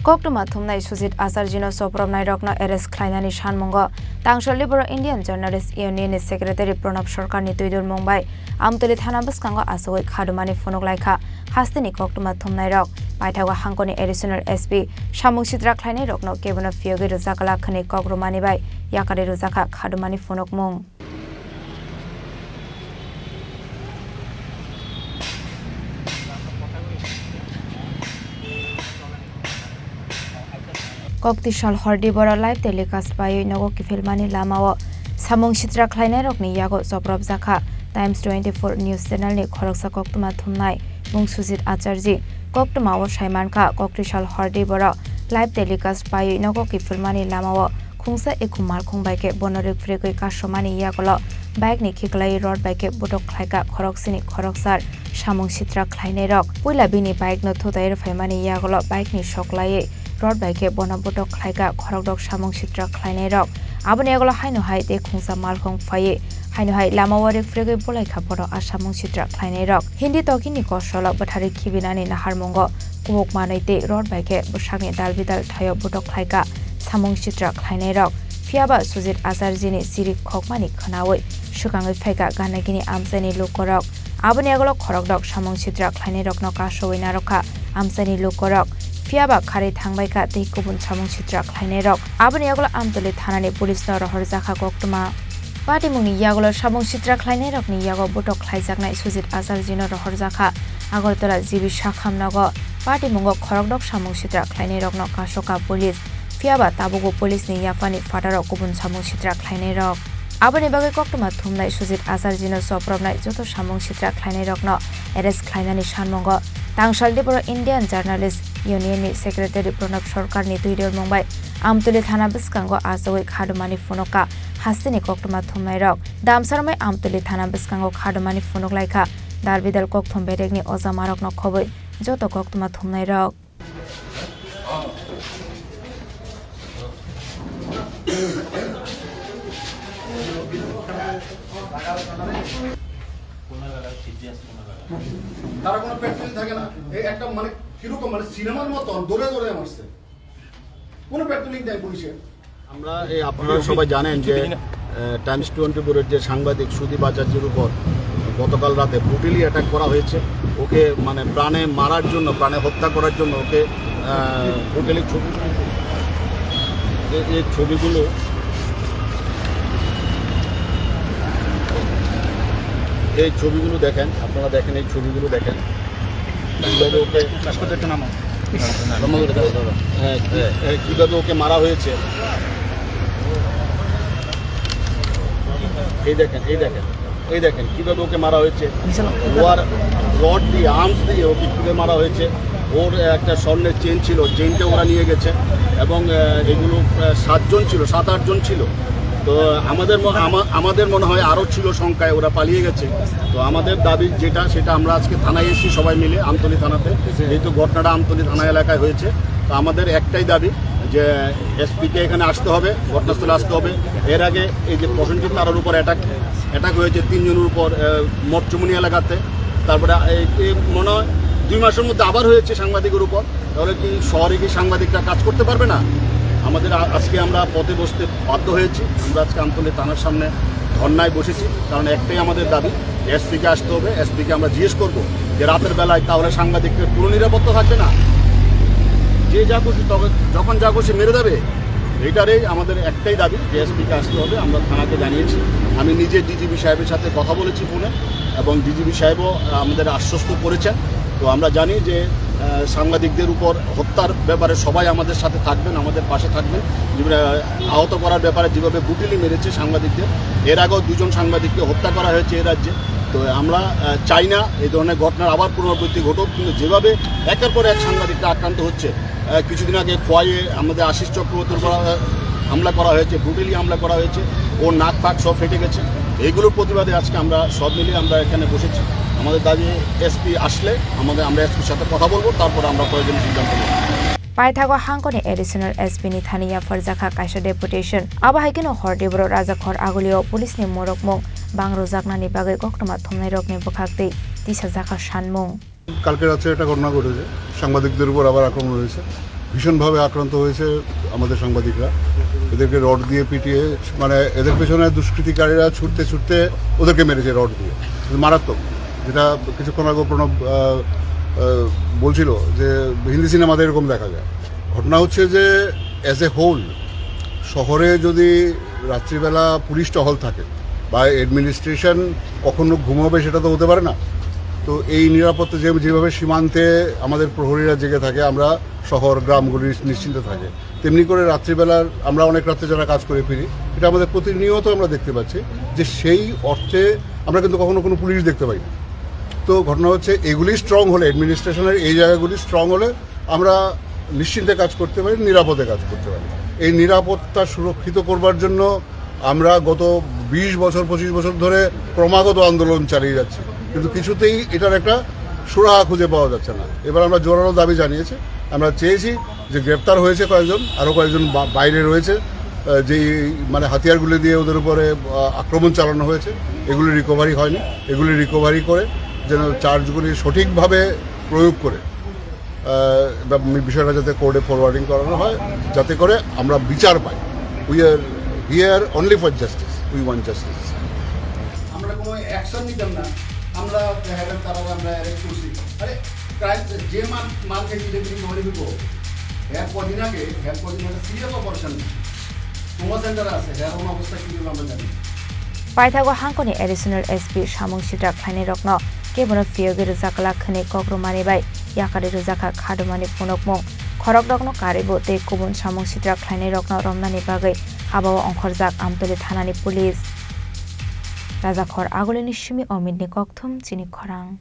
KoktwmaThumnairok Sujit Asarjino SanmungoAmtaliThana Khlainani Sanmungo Tripura Indian Journalist Union Secretary Pranab Sarkarni Tuidor Mumbai AmtaliThana BwskangoAchuklaikha Khlainani Hastini KoktwmaThumnairok Paithago Hangkoni Additional SP Samung Sitra Khlainairokno Kebona Fioge Ruzakala Khani Kokromani bai Yakari Ruzaka Khadumani Fonokmung Koktishal Hordibora live telecast by Nogo Kifilmani Lamao Samung Sitra Khlainairokni Yago Soprab Zakha Times 24 News Channel ni Khoroksa KoktwmaThumnai Mung Sujit Acharji Koktwmao Saimanka Koktishal Hordibora live telecast by Nogo Kifilmani Lamao Khungsa Ekumal Khungbaike Bonorik Frekoi Kashomani Yagolo Bike ni Khiklai Road Bike Budok Khlaika Khoroksini Khoroksar Samung Sitra Khlainairok Puila Bini Bike no Thudair Faimani Yagolo Bike ni Shoklaye Road bike bonabotok khlaika khorokdok Samung Sitra Khlainairok aboni agolo haino hai te khungsa malkhong phaye haino hai lamawari frege bolai khaporo Samung Sitra Khlainairok Hindi tokini kosolo bathari khibinani naharmongo kubok manaite road bike bushangi dalbidal thayo botok khlaika Samung Sitra Khlainairok Fiaba Sujit Asarjini Siri Khokmani Khanawi Shukangi Pheka Ganagini Amsani Lukorok aboni agolo khorokdok Samung Sitra Khlainairokno KoktwmaThumnairok Amsani Lukorok Fiaba Khari Thangbaika Tei Kubun Samung Sitra Khlainairok Aboni Yagolo AmtaliThana ni Police no Rohor Zakha Koktwma Party Mungni Yagolo Samung Sitra Khlainairok ni Yago Botok Khlaijaknai Sujit Asarjino Rohor Zakha Agartala Jibi Shakham Nago Party Mungo Khorokdok Samung Sitra Khlainairok no Kashoka Police Fiaba Tabugo Police ni Yapani Fataro Kubun Samung Sitra Khlainairok Aboni Bagai KoktwmaThumnai Sujit Asarjino Soprobnai Joto Samung Sitra Khlainairok no Arrest Khlainani Sanmungo Tripura Indian Journalist Union Secretary Pranab Sarkarni Tuidor Mumbai AmtaliThana BwskangoAchuklaikha Fonoka Hastini KoktwmaThumnairok Damsarmai AmtaliThana BwskangoAchuklaikha Fonoklaikha Darbidal Kokthum Berekni Ojamarok no Khoboi Joto KoktwmaThumnairok তারা কোনো practice থাকে না এই একটা মানে কিরকম মানে সিনেমার মতন দৌড়ে দৌড়ে মারছে কোনো প্র্যাকটিস নাই পুলিশের আমরা এই আপনারা সবাই জানেন যে টাইমস 24 এর যে সাংবাদিক সুদীপ আচার্যের উপর গতকাল রাতে ব্রুটালি অ্যাটাক করা হয়েছে ওকে মানে প্রাণে মারার জন্য প্রাণে হত্যা করার জন্য ওকে ব্রুটালি এই ছবিগুলো দেখেন আপনারা দেখেন এই ছবিগুলো দেখেন কিভাবে ওকে মারা হয়েছে এই দেখেন কিভাবে ওকে মারা হয়েছে ওর রড দিয়ে আর্মস দিয়ে ওকে কিভাবে মারা হয়েছে ওর একটা স্বর্ণের চেন ছিল চেনটা ওরা নিয়ে গেছে এবং এগুলো 7-8 জন ছিল তো আমাদের মনে হয় আরও ছিল সংখ্যায় ওরা পালিয়ে গেছে তো আমাদের দাবি যেটা সেটা আমরা আজকে থানায় এসেছি সবাই মিলে আমতলী থানাতে যেহেতু ঘটনাটা আমতলী থানা এলাকায় হয়েছে তো আমাদের একটাই দাবি যে এসপিকে এখানে আসতে হবে ঘটনাস্থলে আসতে হবে এর আগে এই যে প্রসেনজিৎ তারার উপর অ্যাটাক হয়েছে 3 জনের উপর মঠচুমনি এলাকাতে তারপরে মনে হয় 2 মাসের মধ্যে আবার হয়েছে সাংবাদিকের উপর তাহলে কি শহরে কি সাংবাদিকরা কাজ করতে পারবে না আমাদের আজকে আমরা পথে বসতে বাধ্য হয়েছি আমরা আজকে আমতলী থানার সামনে ধর্নায় বসেছি কারণ একটাই আমাদের দাবি এসপিকে আসতে হবে এসপিকে আমরা জিজ্ঞেস করব যে রাতের বেলায় তাহলে সাংবাদিকদের পুরো নিরাপত্তা থাকবে না যে যা খুশি তবে যখন যা খুশি মেরে দেবে এইটারই আমাদের একটাই দাবি যে এসপিকে আসতে হবে আমরা থানাকে জানিয়েছি আমি নিজে ডিজিপি সাহেবের সাথে কথা বলেছি ফোনে এবং ডিজিপি সাহেবও আমাদের আশ্বস্ত করেছেন তো আমরা জানি যে সাংবাদিকদের উপর হত্যার ব্যাপারে সবাই আমাদের সাথে থাকবেন আমাদের পাশে থাকবেন আহত করার ব্যাপারে যেভাবে ব্রুটালি মেরেছে সাংবাদিকদের এর আগেও 2 জন সাংবাদিককে হত্যা করা হয়েছে এই রাজ্যে তো আমরা চাই না এই ধরনের ঘটনার আবার পুনরাবৃত্তি ঘটুক কিন্তু যেভাবে একের পর এক সাংবাদিকরা আক্রান্ত হচ্ছে কিছুদিন আগে খোয়াইয়ে আমাদের আশিস চক্রবর্তীর হামলা করা হয়েছে ব্রুটালি হামলা করা হয়েছে ওর নাক পাক সব ফেটে গেছে এইগুলোর প্রতিবাদে আজকে আমরা সব মিলিয়ে আমরা এখানে বসেছি আমাদের দাবি এসপি আসলে আমরা এসপির সাথে কথা বলবো তারপর আমরা প্রয়োজনীয় সিদ্ধান্ত নেব Paithago Hangkoni Additional SP ni Thaniya Farzakha Kaisa Deputation Abahikino Hordibro Rajakhor Agulio Police ni Morokmong Bangro Jaknani Bagai KoktwmaThumnairok ni Bokhakte Tisa Zakha Sanmung কালকে রাতে একটা ঘটনা ঘটেছে সাংবাদিকদের উপর আবার আক্রমণ হয়েছে ভীষণভাবে আক্রান্ত হয়েছে আমাদের সাংবাদিকরা। এদেরকে রড দিয়ে পিটিয়ে, মানে এদের পেছনে দুষ্কৃতিকারীরা ছুটতে ছুটতে ওদেরকে মেরেছে রড দিয়ে, মারাত্মক। যেটা কিছুক্ষণ আগে প্রণব বলছিল যে হিন্দি সিনেমাতে এরকম দেখা যায়। ঘটনা হচ্ছে যে অ্যাজ এ হোল শহরে যদি রাত্রিবেলা পুলিশ টহল থাকে বা অ্যাডমিনিস্ট্রেশন কখনো ঘুমাবে সেটা তো হতে পারে না। তো এই নিরাপত্তা যেভাবে সীমান্তে আমাদের প্রহরীরা জেগে থাকে, আমরা শহর গ্রামগুলি নিশ্চিন্তে থাকে, তেমনি করে রাত্রিবেলার আমরা অনেক রাত্রে যারা কাজ করে ফিরি, এটা আমাদের প্রতিনিয়ত আমরা দেখতে পাচ্ছি যে সেই অর্থে আমরা কিন্তু কখনো কোনো পুলিশ দেখতে পাই না। তো ঘটনা হচ্ছে এগুলি স্ট্রং হলে, অ্যাডমিনিস্ট্রেশনের এই জায়গাগুলি স্ট্রং হলে আমরা নিশ্চিন্তে কাজ করতে পারি, নিরাপদে কাজ করতে পারি। এই নিরাপত্তা সুরক্ষিত করবার জন্য আমরা গত 20 বছর 25 বছর ধরে ক্রমাগত আন্দোলন চালিয়ে যাচ্ছি, কিন্তু কিছুতেই এটার একটা সুরাহা খুঁজে পাওয়া যাচ্ছে না। এবার আমরা জোরালো দাবি জানিয়েছি, আমরা চেয়েছি যে গ্রেপ্তার হয়েছে কয়েকজন, আরও কয়েকজন বাইরে রয়েছে, যেই মানে হাতিয়ারগুলি দিয়ে ওদের উপরে আক্রমণ চালানো হয়েছে, এগুলি রিকভারি হয়নি, এগুলি রিকভারি করে যেন চার্জগুলি সঠিকভাবে প্রয়োগ করে বিষয়টা যাতে কোর্টে ফরওয়ার্ডিং করানো হয়, যাতে করে আমরা বিচার পাই। We are here only for justice, we want justice. আমরা কোনো অ্যাকশন নিতাম না, আমরা দেখা তারা আমরা অ্যারেস্ট করছি। আরে প্রায় যে মানকে ডিলিভারি করে দিব, কদিন আগে সিরিয়াস অপারেশন তোমার সেন্টারে আছে, এমন অবস্থা কী আমরা জানি। Paithago Hangkoni Additional SP Samung Sitra KhlainaiRokno Kebono Fiogi Ruzakala Khani Kokromani Bai Yakari Ruzaka Khadumani Phonokmong Khorokdokno Karibo Te Kubun Samung Sitra KhlainaiRokno Romnani Bagai Abawa BwskangoAchuklaikha Police Rajakhor Agolini Shimi Omidni Kokthum Chini Khorang